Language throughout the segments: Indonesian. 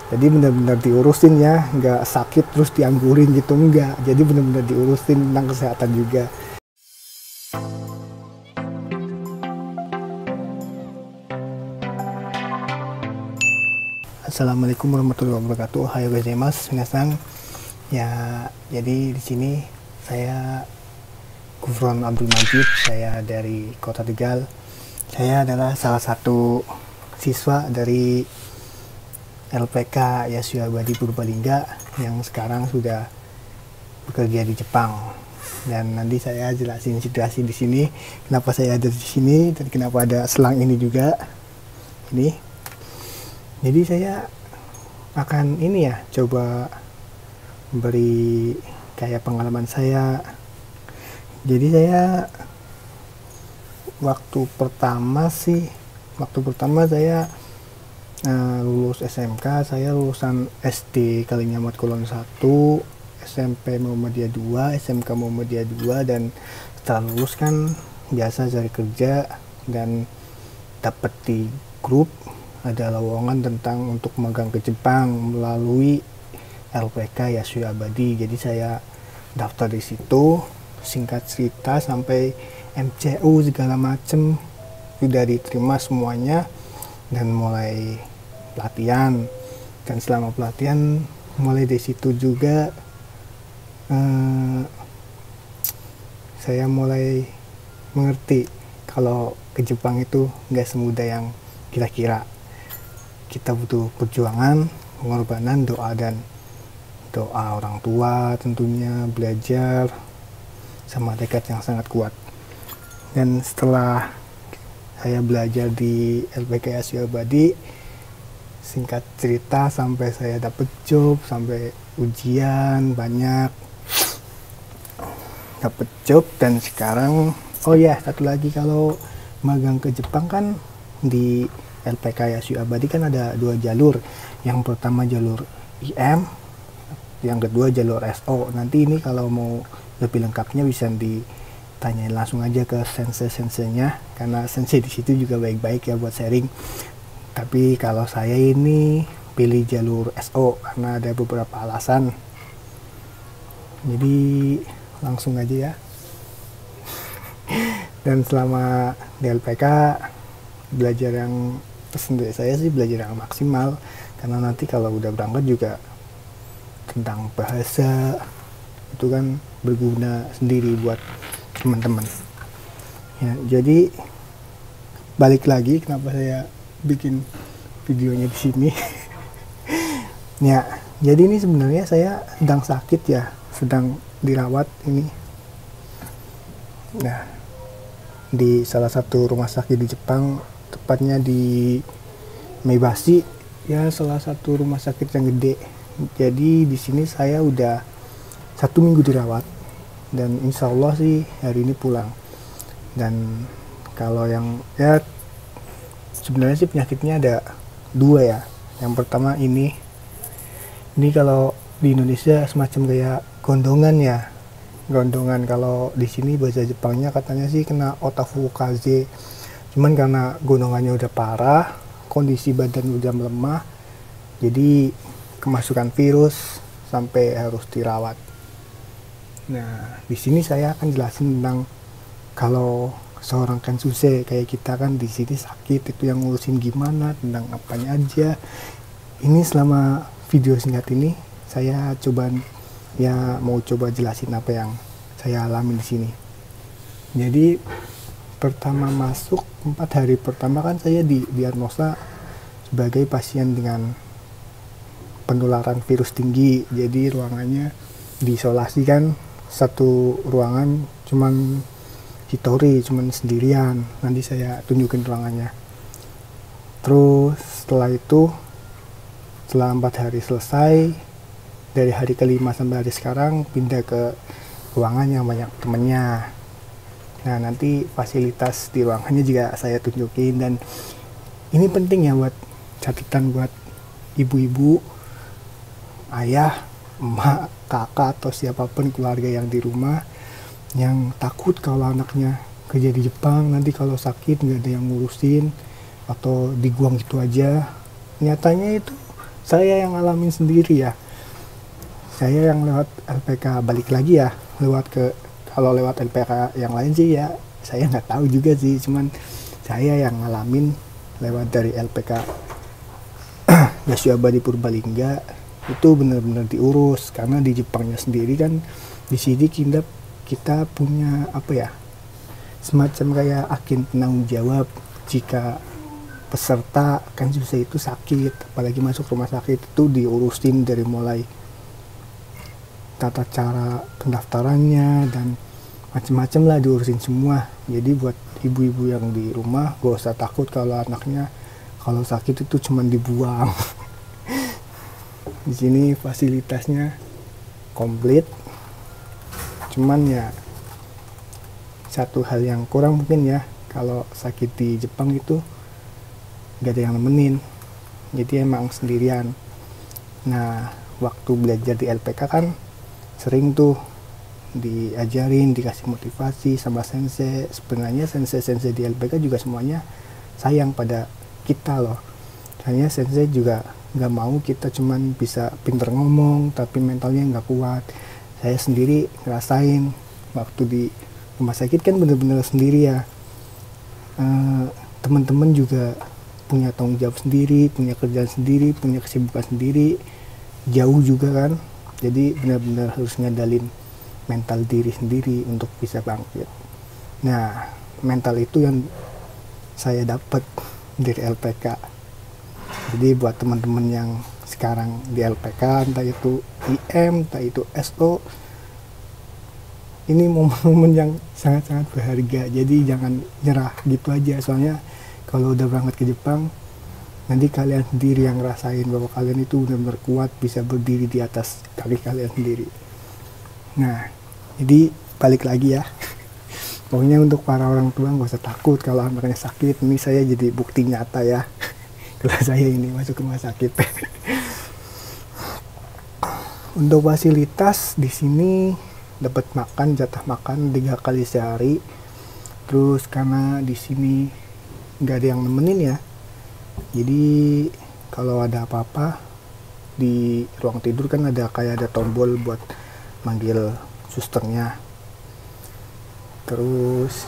Jadi benar-benar diurusin ya, nggak sakit terus dianggurin gitu, enggak. Jadi benar-benar diurusin tentang kesehatan juga. Assalamualaikum warahmatullahi wabarakatuh. Hayo gozaimasu minasan. Ya, jadi di sini saya Gufron Abdul Majid, saya dari Kota Tegal. Saya adalah salah satu siswa dari LPK Yasuya Abadi Purbalingga yang sekarang sudah bekerja di Jepang. Dan nanti saya jelasin situasi di sini, kenapa saya ada di sini dan kenapa ada selang ini juga. Ini. Jadi saya akan ini ya, coba beri kayak pengalaman saya. Jadi saya waktu pertama saya lulus SMK, saya lulusan SD Kalinyamat Kulon 1, SMP Muhammadiyah 2, SMK Muhammadiyah 2, dan setelah lulus kan biasa cari kerja dan dapat di grup ada lowongan tentang untuk magang ke Jepang melalui LPK Yasuya Abadi. Jadi saya daftar di situ, singkat cerita sampai MCU segala macem sudah diterima semuanya dan mulai pelatihan. Dan selama pelatihan mulai dari situ juga saya mulai mengerti kalau ke Jepang itu nggak semudah yang kira-kira. Kita butuh perjuangan, pengorbanan, doa orang tua tentunya, belajar, sama tekad yang sangat kuat. Dan setelah saya belajar di LPK Yasuya Abadi, singkat cerita sampai saya dapet job, sampai ujian banyak, dapet job. Dan sekarang, oh ya satu lagi, kalau magang ke Jepang kan di LPK Yasuya Abadi kan ada 2 jalur. Yang pertama jalur IM, yang kedua jalur SO. Nanti ini kalau mau lebih lengkapnya bisa ditanyain langsung aja ke sensei-senseinya, karena sensei di situ juga baik-baik ya buat sharing. Tapi kalau saya ini pilih jalur SO karena ada beberapa alasan. Jadi langsung aja ya. Dan selama di LPK belajar yang pesan dari saya sih, belajar yang maksimal, karena nanti kalau udah berangkat juga tentang bahasa itu kan berguna sendiri buat teman-teman ya. Jadi balik lagi kenapa saya bikin videonya di sini. Ya, jadi ini sebenarnya saya sedang sakit ya, sedang dirawat ini. Nah, di salah satu rumah sakit di Jepang, tepatnya di Maebashi ya, salah satu rumah sakit yang gede. Jadi di sini saya udah 1 minggu dirawat dan insya Allah sih hari ini pulang. Dan kalau yang ya sebenarnya sih penyakitnya ada 2 ya. Yang pertama ini kalau di Indonesia semacam kayak gondongan ya, gondongan. Kalau di sini bahasa Jepangnya katanya sih kena otafukaze. Cuman karena gondongannya udah parah, kondisi badan udah melemah, jadi kemasukan virus sampai harus dirawat. Nah, di sini saya akan jelasin tentang kalau seorang kensuse kayak kita kan di sini sakit itu yang ngurusin gimana, tentang apanya aja. Ini selama video singkat ini saya mau coba jelasin apa yang saya alami di sini. Jadi pertama masuk 4 hari pertama kan saya didiagnosa sebagai pasien dengan penularan virus tinggi. Jadi ruangannya diisolasi kan, satu ruangan cuman hitori, cuman sendirian. Nanti saya tunjukin ruangannya. Terus setelah itu, setelah 4 hari selesai, dari hari kelima sampai hari sekarang pindah ke ruangan yang banyak temennya. Nah, nanti fasilitas di ruangannya juga saya tunjukin. Dan ini penting ya buat catatan buat ibu-ibu, ayah, emak, kakak, atau siapapun keluarga yang di rumah yang takut kalau anaknya kerja di Jepang, nanti kalau sakit nggak ada yang ngurusin atau dibuang gitu aja. Nyatanya itu saya yang ngalamin sendiri ya. Saya yang lewat LPK, balik lagi ya, kalau lewat LPK yang lain sih ya saya nggak tahu juga sih, cuman saya yang ngalamin lewat dari LPK Yasui Abadi Purbalingga. Itu benar-benar diurus, karena di Jepangnya sendiri kan di sini kita punya apa ya, semacam kayak agen penanggung jawab jika peserta kan bisa itu sakit, apalagi masuk rumah sakit, itu diurusin dari mulai tata cara pendaftarannya dan macam-macam lah, diurusin semua. Jadi buat ibu-ibu yang di rumah gak usah takut kalau anaknya kalau sakit itu cuman dibuang. Di sini fasilitasnya komplit, cuman ya satu hal yang kurang mungkin ya, kalau sakit di Jepang itu gak ada yang nemenin, jadi emang sendirian. Nah, waktu belajar di LPK kan sering tuh diajarin, dikasih motivasi sama sensei. Sebenarnya sensei di LPK juga semuanya sayang pada kita loh, hanya sensei juga nggak mau kita cuman bisa pinter ngomong tapi mentalnya nggak kuat. Saya sendiri ngerasain waktu di rumah sakit kan bener-bener sendiri ya. Teman-teman juga punya tanggung jawab sendiri, punya kerjaan sendiri, punya kesibukan sendiri, jauh juga kan. Jadi benar-benar harus ngandalin mental diri sendiri untuk bisa bangkit. Nah, mental itu yang saya dapat dari LPK. Jadi buat teman-teman yang sekarang di LPK, entah itu IM, entah itu SO, ini momen-momen yang sangat-sangat berharga. Jadi jangan nyerah gitu aja, soalnya kalau udah berangkat ke Jepang, nanti kalian sendiri yang ngerasain bahwa kalian itu benar-benar kuat, bisa berdiri di atas kaki kalian sendiri. Nah, jadi balik lagi ya. Pokoknya untuk para orang tua gak usah takut kalau anaknya sakit. Ini saya jadi bukti nyata ya. Kalau saya ini masuk rumah sakit. Untuk fasilitas di sini dapat makan, jatah makan 3 kali sehari. Terus karena di sini nggak ada yang nemenin ya, jadi kalau ada apa-apa di ruang tidur kan ada tombol buat manggil susternya. Terus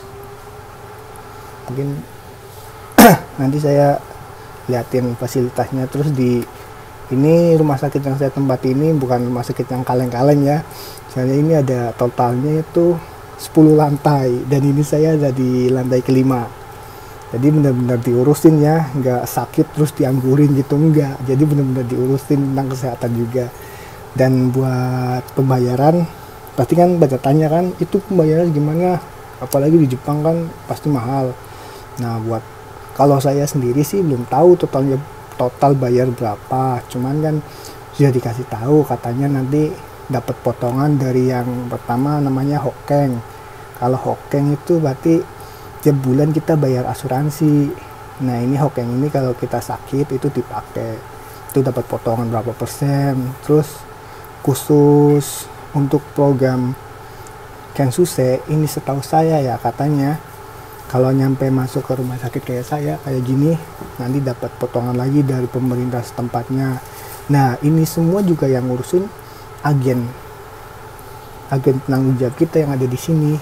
mungkin nanti saya liatin fasilitasnya. Terus di ini rumah sakit yang saya tempati ini bukan rumah sakit yang kaleng-kaleng ya, soalnya ini ada totalnya itu 10 lantai dan ini saya ada di lantai kelima. Jadi benar-benar diurusin ya, nggak sakit terus dianggurin gitu, enggak. Jadi benar-benar diurusin tentang kesehatan juga. Dan buat pembayaran pasti kan baca tanya kan, itu pembayaran gimana, apalagi di Jepang kan pasti mahal. Nah, buat kalau saya sendiri sih belum tahu total bayar berapa, cuman kan sudah dikasih tahu katanya nanti dapat potongan dari yang pertama namanya Hokkeng. Kalau Hokkeng itu berarti tiap bulan kita bayar asuransi. Nah, ini Hokkeng ini kalau kita sakit itu dipakai, itu dapat potongan berapa persen. Terus khusus untuk program Kensuse ini setahu saya ya, katanya kalau nyampe masuk ke rumah sakit kayak saya kayak gini nanti dapat potongan lagi dari pemerintah setempatnya. Nah, ini semua juga yang ngurusin agen penanggung jawab kita yang ada di sini,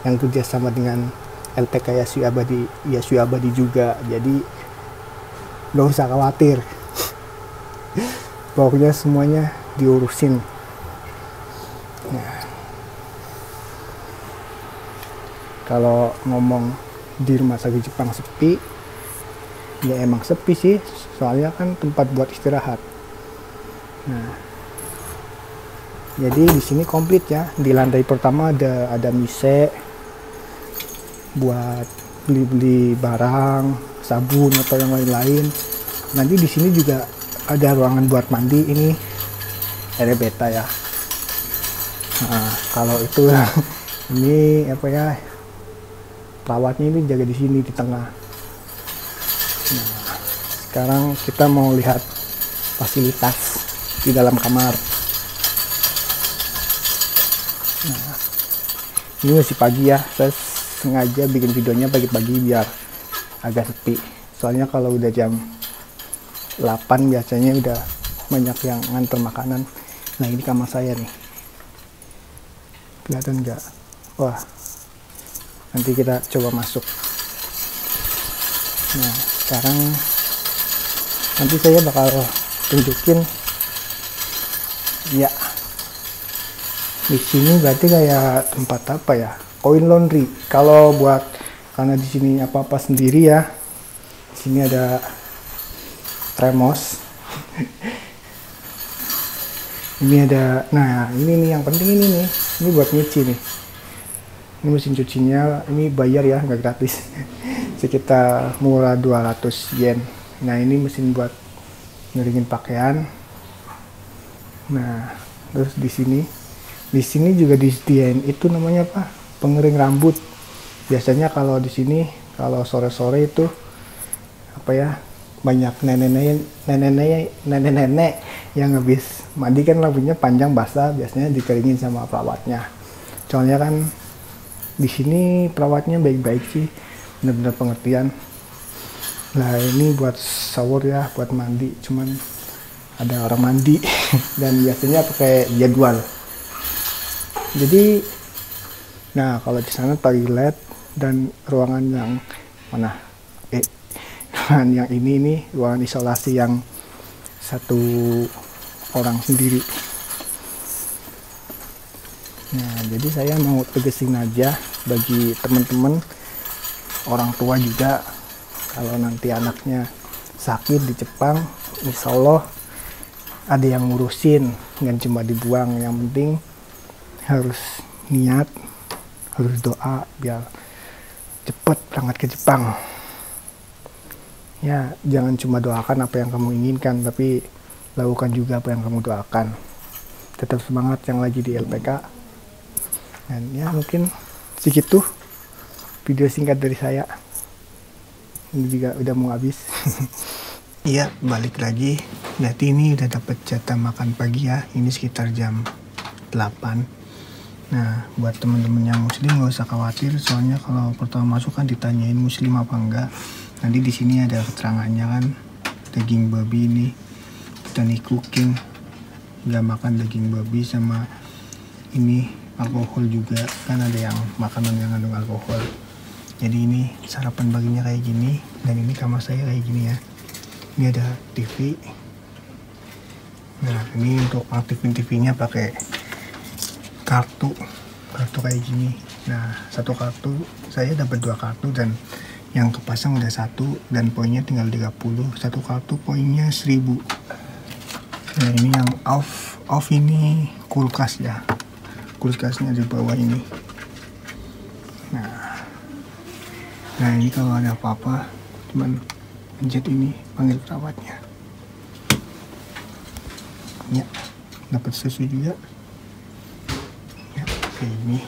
yang kerjasama dengan LPK Yasui Abadi juga. Jadi gak usah khawatir, pokoknya semuanya diurusin. Nah, kalau ngomong di rumah sakit Jepang sepi, ya emang sepi sih, soalnya kan tempat buat istirahat. Nah, jadi di sini komplit ya. Di lantai pertama ada mise buat beli-beli barang, sabun atau yang lain-lain. Nanti di sini juga ada ruangan buat mandi, ini beta ya. Nah, kalau itu ini apa ya, perawatnya ini jaga di sini di tengah. Nah, sekarang kita mau lihat fasilitas di dalam kamar. Nah, ini masih pagi ya, saya sengaja bikin videonya pagi-pagi biar agak sepi. Soalnya kalau udah jam 8 biasanya udah banyak yang nganter makanan. Nah ini kamar saya nih, kelihatan nggak? Wah, nanti kita coba masuk. Nah sekarang nanti saya bakal tunjukin ya. Di sini berarti kayak tempat apa ya, coin laundry. Kalau buat, karena di sini apa-apa sendiri ya. Di sini ada Remos. Ini ada, nah ini nih yang penting ini nih. Ini buat nyuci nih. Ini mesin cucinya, ini bayar ya, nggak gratis. Sekitar murah 200 yen. Nah ini mesin buat ngeringin pakaian. Nah terus di sini juga disediain itu namanya apa, pengering rambut. Biasanya kalau di sini kalau sore-sore itu apa ya, banyak nenek-nenek yang habis mandi kan rambutnya panjang basah, biasanya dikeringin sama perawatnya. Soalnya kan di sini perawatnya baik-baik sih, benar-benar pengertian. Nah ini buat shower ya, buat mandi, cuman ada orang mandi dan biasanya pakai jadwal. Jadi, nah kalau di sana toilet dan ruangan yang mana? Ruangan yang ini nih, ruangan isolasi yang satu orang sendiri. Nah, jadi saya mau tegesin aja bagi teman-teman orang tua juga, kalau nanti anaknya sakit di Jepang, insya Allah ada yang ngurusin, nggak cuma dibuang. Yang penting harus niat, harus doa biar cepet berangkat ke Jepang. Ya, jangan cuma doakan apa yang kamu inginkan, tapi lakukan juga apa yang kamu doakan. Tetap semangat yang lagi di LPK. Dan ya mungkin segitu video singkat dari saya. Ini juga udah mau habis. Iya, balik lagi. Berarti ini udah dapat jatah makan pagi ya. Ini sekitar jam 8. Nah, buat teman-teman yang muslim nggak usah khawatir, soalnya kalau pertama masuk kan ditanyain muslim apa enggak. Nanti di sini ada keterangannya kan, daging babi ini Tani cooking, nggak makan daging babi, sama ini alkohol juga kan, ada yang makanan yang mengandung alkohol. Jadi ini sarapan paginya kayak gini, dan ini kamar saya kayak gini ya. Ini ada TV. Nah ini untuk aktifin TV-nya pakai kartu kayak gini. Nah satu kartu saya dapat 2 kartu, dan yang kepasang udah 1, dan poinnya tinggal 30. Satu kartu poinnya 1000. Nah ini yang off ini kulkas ya, kulkasnya di bawah ini. Nah ini kalau ada apa-apa cuman pencet ini, panggil perawatnya. Ya, dapat susu juga ya, kayak ini.